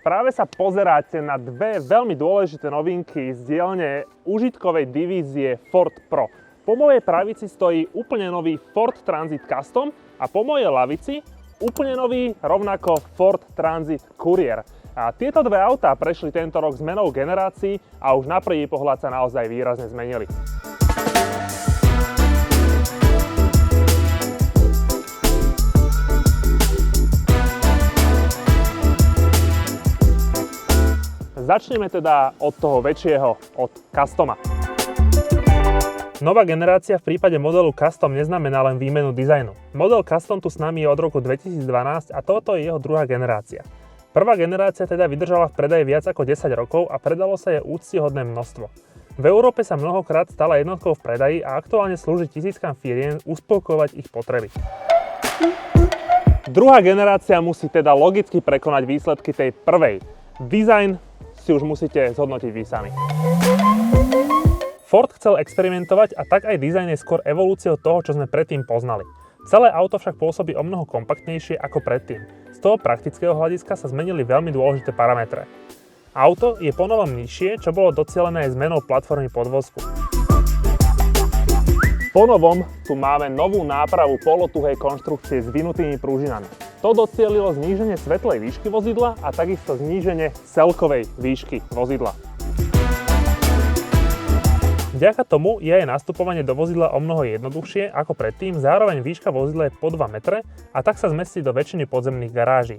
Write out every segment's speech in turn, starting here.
Práve sa pozeráte na dve veľmi dôležité novinky z dielne užitkovej divízie Ford Pro. Po mojej pravici stojí úplne nový Ford Transit Custom a po mojej lavici úplne nový rovnako Ford Transit Courier. A tieto dve autá prešli tento rok zmenou generácií a už na prvý pohľad sa naozaj výrazne zmenili. Začneme teda od toho väčšieho, od Customa. Nová generácia v prípade modelu Custom neznamená len výmenu dizajnu. Model Custom tu s nami je od roku 2012 a toto je jeho druhá generácia. Prvá generácia teda vydržala v predaji viac ako 10 rokov a predalo sa jej úctyhodné množstvo. V Európe sa mnohokrát stala jednotkou v predaji a aktuálne slúži tisíckam firiem uspokojovať ich potreby. Druhá generácia musí teda logicky prekonať výsledky tej prvej. Dizajn si už musíte zhodnotiť vy sami. Ford chcel experimentovať a tak aj dizajn je skôr evolúciou toho, čo sme predtým poznali. Celé auto však pôsobí o mnoho kompaktnejšie ako predtým. Z toho praktického hľadiska sa zmenili veľmi dôležité parametre. Auto je ponovom nižšie, čo bolo docielené aj zmenou platformy podvozku. Ponovom tu máme novú nápravu polotuhej konštrukcie s vynutými pružinami. To docielilo zníženie svetlej výšky vozidla a takisto zníženie celkovej výšky vozidla. Vďaka tomu je aj nastupovanie do vozidla o mnoho jednoduchšie ako predtým, zároveň výška vozidla je po 2 metre a tak sa zmestí do väčšiny podzemných garáží.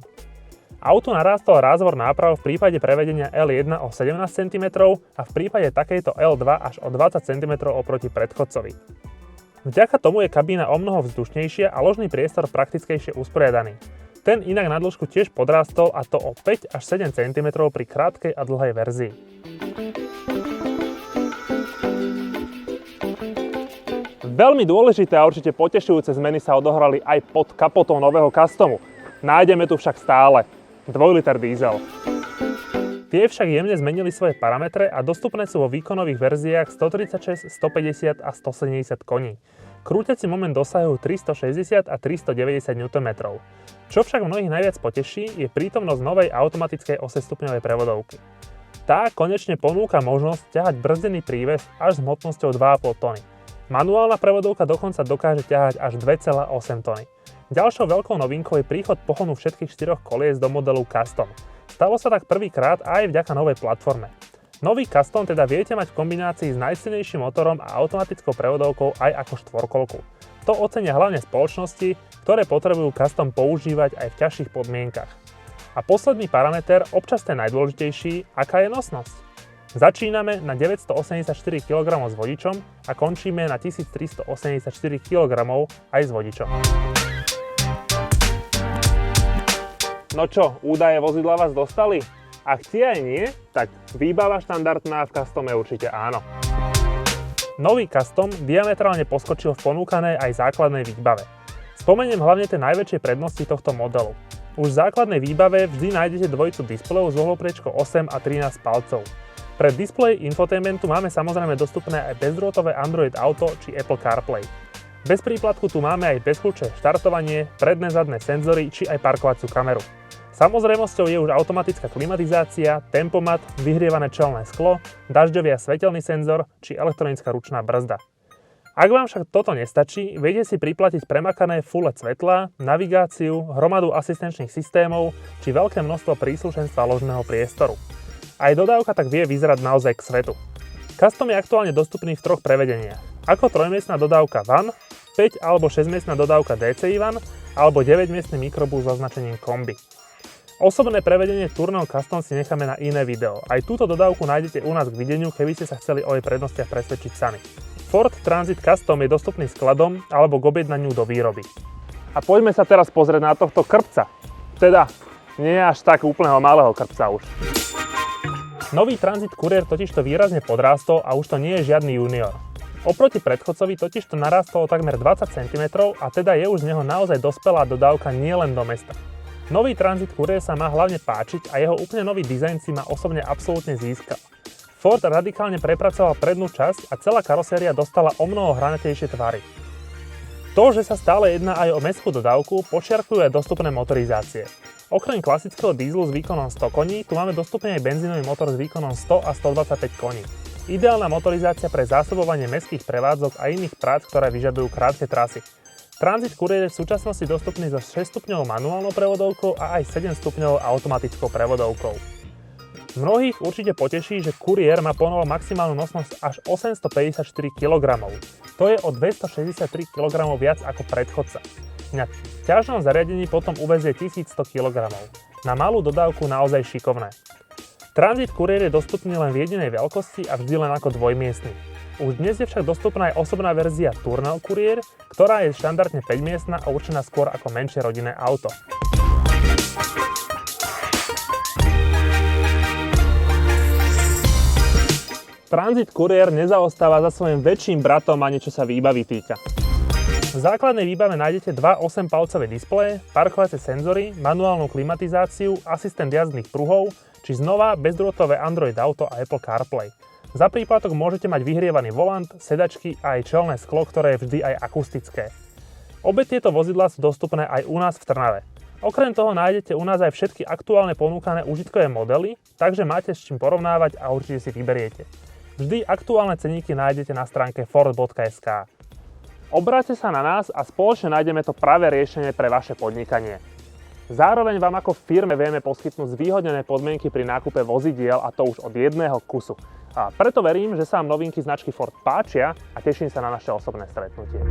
Autu narástol rázvor náprav v prípade prevedenia L1 o 17 cm a v prípade takejto L2 až o 20 cm oproti predchodcovi. Vďaka tomu je kabína o mnoho vzdušnejšia a ložný priestor praktickejšie usporiadaný. Ten inak na dĺžku tiež podrástol a to o 5 až 7 cm pri krátkej a dlhej verzii. Veľmi dôležité a určite potešujúce zmeny sa odohrali aj pod kapotou nového Customu. Nájdeme tu však stále 2-liter diesel. Tie však jemne zmenili svoje parametre a dostupné sú vo výkonových verziách 136, 150 a 170 koní. Krúťací moment dosahujú 360 a 390 Nm. Čo však mnohých najviac poteší, je prítomnosť novej automatickej 8-stupňovej prevodovky. Tá konečne ponúka možnosť ťahať brzdený príves až s hmotnosťou 2,5 tony. Manuálna prevodovka dokonca dokáže ťahať až 2,8 tony. Ďalšou veľkou novinkou je príchod pohonu všetkých 4 kolies do modelu Custom. Stalo sa tak prvýkrát aj vďaka novej platforme. Nový Custom teda viete mať v kombinácii s najsilnejším motorom a automatickou prevodovkou aj ako štvorkolku. To ocenia hlavne spoločnosti, ktoré potrebujú Custom používať aj v ťažších podmienkach. A posledný parameter, občas ten najdôležitejší, aká je nosnosť. Začíname na 984 kg s vodičom a končíme na 1384 kg aj s vodičom. No čo, údaje vozidla vás dostali? Ak tie aj nie, tak výbava štandardná v Custome určite áno. Nový Custom diametrálne poskočil v ponúkanej aj základnej výbave. Spomeniem hlavne tie najväčšie prednosti tohto modelu. Už v základnej výbave vždy nájdete dvojicu displejov s uhlopriečkou 8 a 13 palcov. Pre displej infotainmentu máme samozrejme dostupné aj bezdrôtové Android Auto či Apple CarPlay. Bez príplatku tu máme aj bezkľúčové štartovanie, predné zadné senzory či aj parkovaciu kameru. Samozrejmosťou je už automatická klimatizácia, tempomat, vyhrievané čelné sklo, dažďový a svetelný senzor či elektronická ručná brzda. Ak vám však toto nestačí, viete si priplatiť premakané full LED svetlá, navigáciu, hromadu asistenčných systémov či veľké množstvo príslušenstva ložného priestoru. Aj dodávka tak vie vyzerať naozaj k svetu. Custom je aktuálne dostupný v 3 prevedeniach. Ako 3-miestna dodávka van, 5 alebo 6-miestna dodávka DCI van alebo 9-miestny mikrobus s označením kombi. Osobné prevedenie Tourneo Custom si necháme na iné video. Aj túto dodávku nájdete u nás k videniu, keby ste sa chceli o jej prednostiach presvedčiť sami. Ford Transit Custom je dostupný skladom alebo k objednaniu do výroby. A poďme sa teraz pozrieť na tohto krpca. Teda, nie až tak úplného malého krpca už. Nový Transit Courier totižto výrazne podrástol a už to nie je žiadny junior. Oproti predchodcovi totižto narástol takmer 20 cm a teda je už z neho naozaj dospelá dodávka nielen do mesta. Nový Transit Courier sa má hlavne páčiť a jeho úplne nový dizajn si ma osobne absolútne získal. Ford radikálne prepracoval prednú časť a celá karoséria dostala omnoho hranatejšie tvary. To, že sa stále jedná aj o mestskú dodávku, počiarkujú aj dostupné motorizácie. Okrem klasického dízlu s výkonom 100 koní, tu máme dostupný aj benzínový motor s výkonom 100 a 125 koní. Ideálna motorizácia pre zásobovanie mestských prevádzok a iných prác, ktoré vyžadujú krátke trasy. Transit Courier je v súčasnosti dostupný so 6-stupňovou manuálnou prevodovkou a aj 7-stupňovou automatickou prevodovkou. Mnohých určite poteší, že Courier má ponovo maximálnu nosnosť až 854 kg. To je o 263 kg viac ako predchodca. Na ťažnom zariadení potom uvezie 1100 kg. Na malú dodávku naozaj šikovné. Transit Courier je dostupný len v jedinej veľkosti a vždy len ako dvojmiestny. Už dnes je však dostupná aj osobná verzia Tourneo Courier, ktorá je štandardne 5-miestna a určená skôr ako menšie rodinné auto. Transit Courier nezaostáva za svojím väčším bratom ani čo sa výbavy týka. V základnej výbave nájdete dva 8-palcové displeje, parkovacie senzory, manuálnu klimatizáciu, asistent jazdných pruhov, či znova bezdrôtové Android Auto a Apple CarPlay. Za príplatok môžete mať vyhrievaný volant, sedačky a aj čelné sklo, ktoré je vždy aj akustické. Obe tieto vozidlá sú dostupné aj u nás v Trnave. Okrem toho nájdete u nás aj všetky aktuálne ponúkané užitkové modely, takže máte s čím porovnávať a určite si vyberiete. Vždy aktuálne ceníky nájdete na stránke ford.sk. Obráťte sa na nás a spoločne nájdeme to pravé riešenie pre vaše podnikanie. Zároveň vám ako firme vieme poskytnúť zvýhodnené podmienky pri nákupe vozidiel a to už od jedného kusu. A preto verím, že sa vám novinky značky Ford páčia a teším sa na naše osobné stretnutie.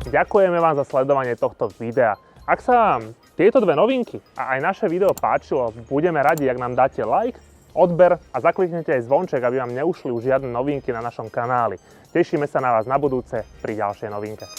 Ďakujeme vám za sledovanie tohto videa. Ak sa vám tieto dve novinky a aj naše video páčilo, budeme radi, ak nám dáte like, odber a zakliknete aj zvonček, aby vám neušli už žiadne novinky na našom kanáli. Tešíme sa na vás na budúce pri ďalšej novinke.